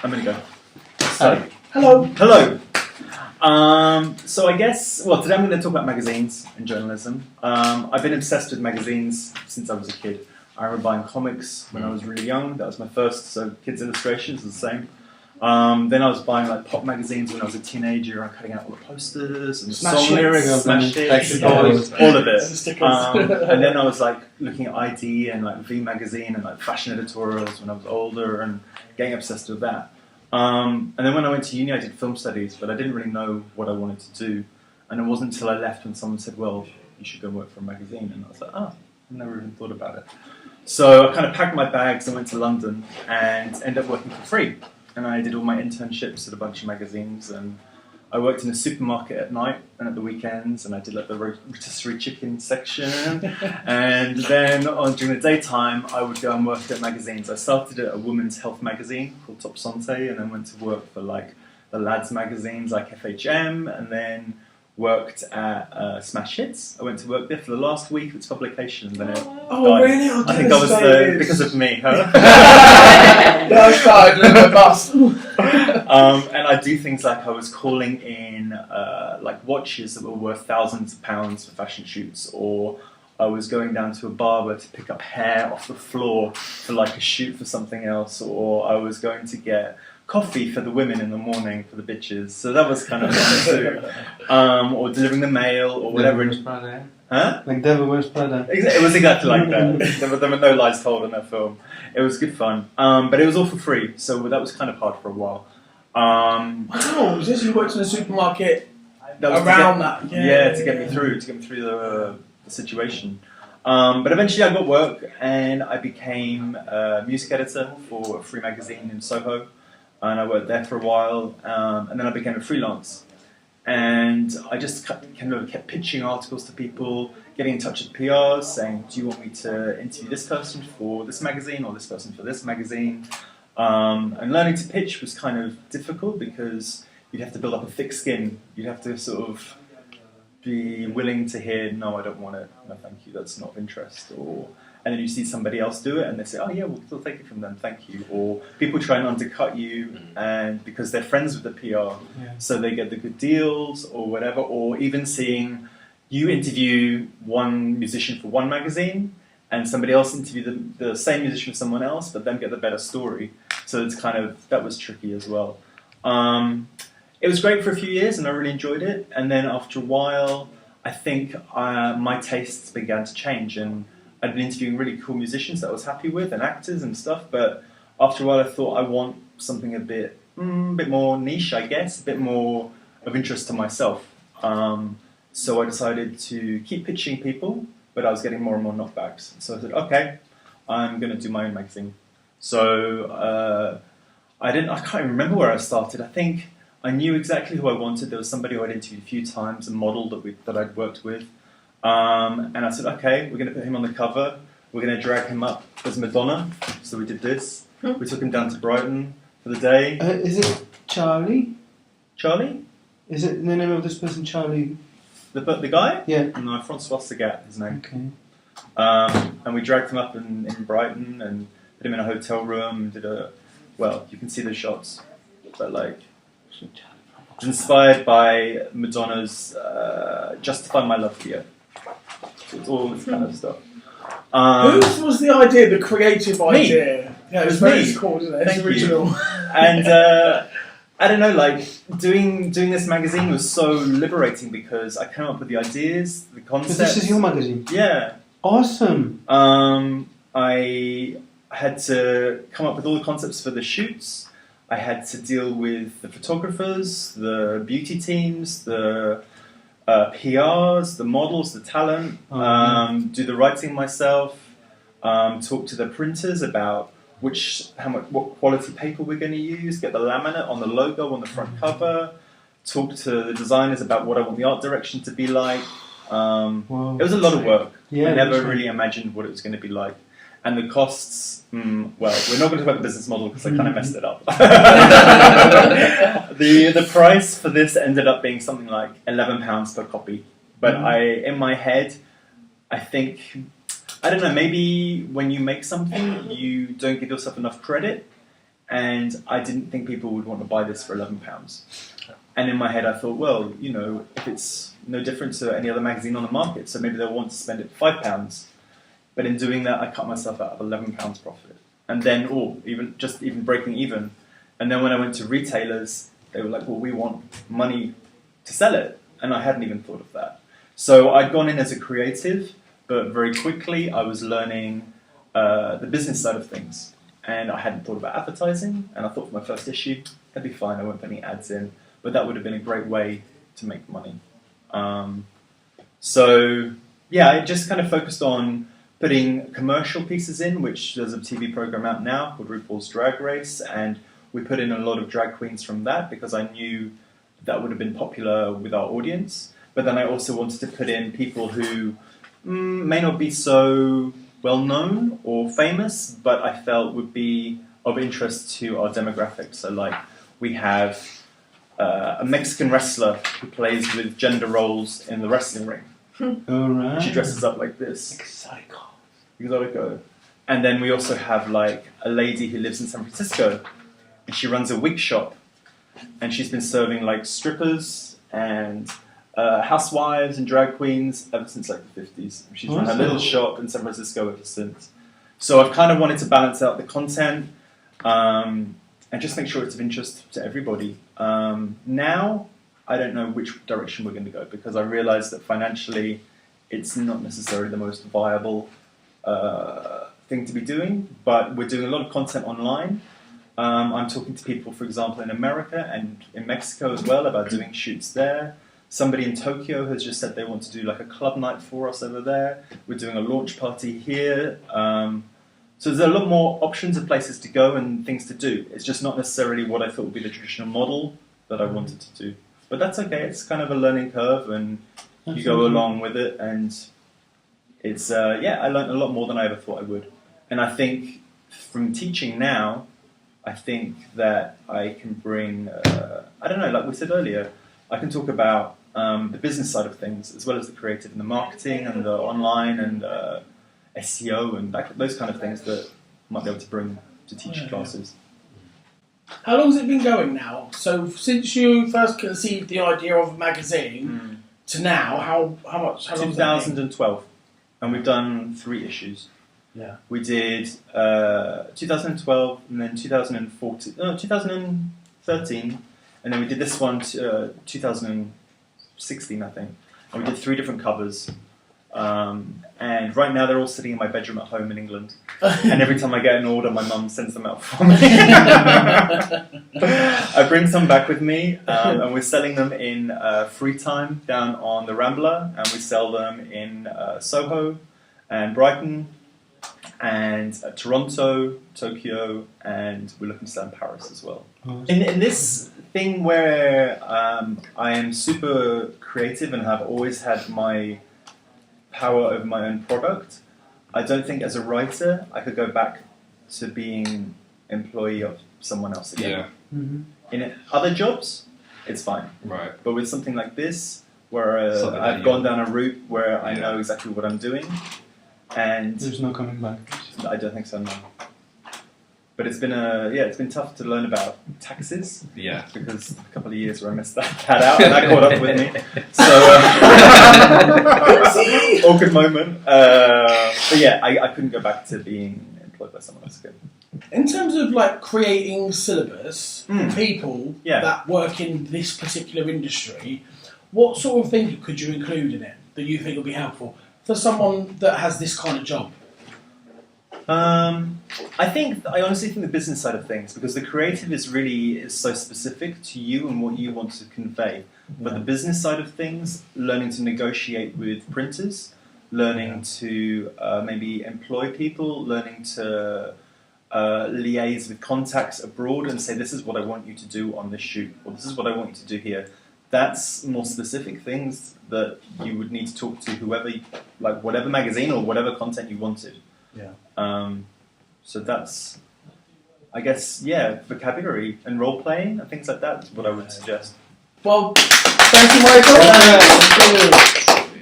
I'm going to go. So, Hello. Hello. So I guess, today I'm going to talk about magazines and journalism. I've been obsessed with magazines since I was a kid. I remember buying comics when I was really young. That was my first, so Kids Illustrations is the same. Then I was buying like pop magazines when I was a teenager and cutting out all the posters and Smash song hits. lyrics, smash hits, all of it. And then I was like looking at ID and like V magazine and like fashion editorials when I was older and getting obsessed with that. And then when I went to uni, I did film studies, but I didn't really know what I wanted to do. And it wasn't until I left when someone said, "Well, you should go work for a magazine," and I was like, "Oh, I never even thought about it." So I kind of packed my bags and went to London and ended up working for free. And I did all my internships at a bunch of magazines, and I worked in a supermarket at night and at the weekends, and I did like the rotisserie chicken section. And then during the daytime, I would go and work at magazines. I started at a women's health magazine called Top Santé, and then went to work for like the lads magazines like FHM, and then worked at Smash Hits. I went to work there for the last week of its publication, and then it died. Really? I think I was there because of me, huh? That's right, a bus. And I do things like I was calling in like watches that were worth thousands of pounds for fashion shoots, or I was going down to a barber to pick up hair off the floor for like a shoot for something else, or I was going to get coffee for the women in the morning for the bitches. So that was kind of fun too. Or delivering the mail or whatever. Huh? Like Devil Wears Prada. It was exactly like that. There were no lies told in that film. It was good fun. But it was all for free, so that was kind of hard for a while. Wow, just you worked in a supermarket That was around to that. get me through the situation. But eventually I got work and I became a music editor for a free magazine in Soho. And I worked there for a while, and then I became a freelance. And I just kept pitching articles to people, getting in touch with PRs, saying, "Do you want me to interview this person for this magazine or this person for this magazine?" And learning to pitch was kind of difficult because you'd have to build up a thick skin. You'd have to sort of be willing to hear, "No, I don't want it. No, thank you. That's not of interest." And then you see somebody else do it, and they say, "Oh yeah, we'll take it from them, thank you." Or people try and undercut you, and because they're friends with the PR, so they get the good deals or whatever. Or even seeing you interview one musician for one magazine, and somebody else interview the same musician for someone else, but then get the better story. So it's that was tricky as well. It was great for a few years, and I really enjoyed it. And then after a while, I think my tastes began to change, and I'd been interviewing really cool musicians that I was happy with, and actors and stuff, but after a while I thought I want something a bit more niche, I guess, a bit more of interest to myself. So I decided to keep pitching people, but I was getting more and more knockbacks. So I said, okay, I'm going to do my own magazine. So I can't even remember where I started. I think I knew exactly who I wanted. There was somebody who I'd interviewed a few times, a model that I'd worked with. And I said, okay, we're going to put him on the cover. We're going to drag him up as Madonna. So we did this. We took him down to Brighton for the day. Is it Charlie? Charlie? Is it the name of this person, Charlie? The guy? Yeah. No, Francois Sagat, his name. Okay. And we dragged him up in Brighton and put him in a hotel room. You can see the shots. But like, it's inspired by Madonna's Justify My Love for You. So it's all this kind of stuff. Whose was the idea, the creative idea? Yeah, it was very cool, isn't it? It's original. And I don't know, like doing this magazine was so liberating because I came up with the ideas, the concepts. This is your magazine? Yeah. Awesome. I had to come up with all the concepts for the shoots. I had to deal with the photographers, the beauty teams, the PRs, the models, the talent, do the writing myself, talk to the printers about what quality paper we're going to use, get the laminate on the logo on the front cover, talk to the designers about what I want the art direction to be like. It was a lot of work. I never really imagined what it was going to be like. And the costs, we're not going to talk about the business model because I kind of messed it up. The price for this ended up being something like £11 per copy. But in my head, I think, I don't know, maybe when you make something, you don't give yourself enough credit. and I didn't think people would want to buy this for £11. And in my head, I thought, well, you know, if it's no different to any other magazine on the market, so maybe they'll want to spend it £5. But in doing that, I cut myself out of £11 profit, and then, even breaking even. And then when I went to retailers, they were like, well, we want money to sell it, and I hadn't even thought of that. So I'd gone in as a creative, but very quickly I was learning the business side of things, and I hadn't thought about advertising. And I thought for my first issue, that'd be fine. I won't put any ads in. But that would have been a great way to make money. So, yeah, I just kind of focused on putting commercial pieces in, which there's a TV program out now called RuPaul's Drag Race, and we put in a lot of drag queens from that because I knew that would have been popular with our audience. But then I also wanted to put in people who may not be so well known or famous, but I felt would be of interest to our demographic. So, like, we have a Mexican wrestler who plays with gender roles in the wrestling ring. All right. She dresses up like this. Exotico. And then we also have like a lady who lives in San Francisco, and she runs a wig shop, and she's been serving like strippers and housewives and drag queens ever since like the 50s. She's run a little shop in San Francisco ever since. So I've kind of wanted to balance out the content and just make sure it's of interest to everybody. Now, I don't know which direction we're going to go because I realised that financially it's not necessarily the most viable thing to be doing, but we're doing a lot of content online. I'm talking to people, for example, in America and in Mexico as well about doing shoots there. Somebody in Tokyo has just said they want to do like a club night for us over there. We're doing a launch party here. So there's a lot more options of places to go and things to do. It's just not necessarily what I thought would be the traditional model that I wanted to do. But that's okay. It's kind of a learning curve, and you go along with it. And it's I learned a lot more than I ever thought I would. And I think from teaching now, I think that I can bring I don't know, like we said earlier, I can talk about the business side of things as well as the creative and the marketing and the online and SEO and those kind of things that I might be able to bring to teach classes. How long has it been going now? So since you first conceived the idea of a magazine to now, how much? How long 2012, and we've done 3 issues. Yeah, we did 2012 and then 2013, and then we did this one 2016, I think. And we did 3 different covers. And right now they're all sitting in my bedroom at home in England. And every time I get an order, my mum sends them out for me. I bring some back with me, and we're selling them in free time down on the Rambler, and we sell them in Soho and Brighton and Toronto, Tokyo, and we're looking to sell in Paris as well. In this thing where I am super creative and have always had my power over my own product, I don't think as a writer I could go back to being employee of someone else again. Yeah. Mm-hmm. In other jobs, it's fine. Right. But with something like this, where I've gone down a route where I know exactly what I'm doing, and there's no coming back. I don't think so, no. But it's been it's been tough to learn about taxes. Yeah. Because a couple of years where I messed that out and that caught up with me. So awkward moment. But yeah, I couldn't go back to being employed by someone else again. In terms of like creating syllabus for people that work in this particular industry, what sort of thing could you include in it that you think would be helpful for someone that has this kind of job? I honestly think the business side of things, because the creative is so specific to you and what you want to convey. But the business side of things, learning to negotiate with printers, learning to maybe employ people, learning to liaise with contacts abroad and say, this is what I want you to do on this shoot, or this is what I want you to do here. That's more specific things that you would need to talk to whoever, like whatever magazine or whatever content you wanted. Yeah. So that's, I guess, vocabulary and role playing and things like that is what I would suggest. Well, thank you, Michael.